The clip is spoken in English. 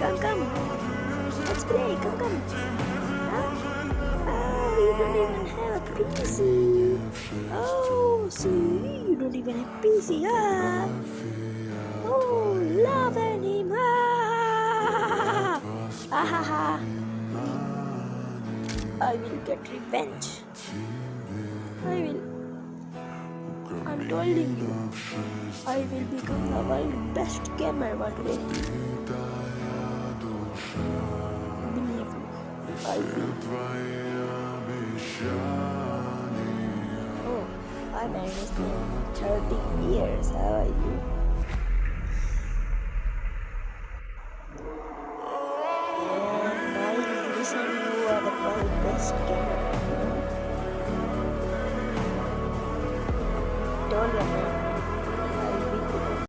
Come, come. Let's play. Come, come. Huh? Oh, you don't even have a PC. Oh, see, you don't even have PC. Ah. Oh, love anime. Ah ha ha. I will get revenge. I will. I'm telling you. I will become the world's best gamer one day. Believe me, I will. Oh, I'm Ernestine. 30 years. How are you?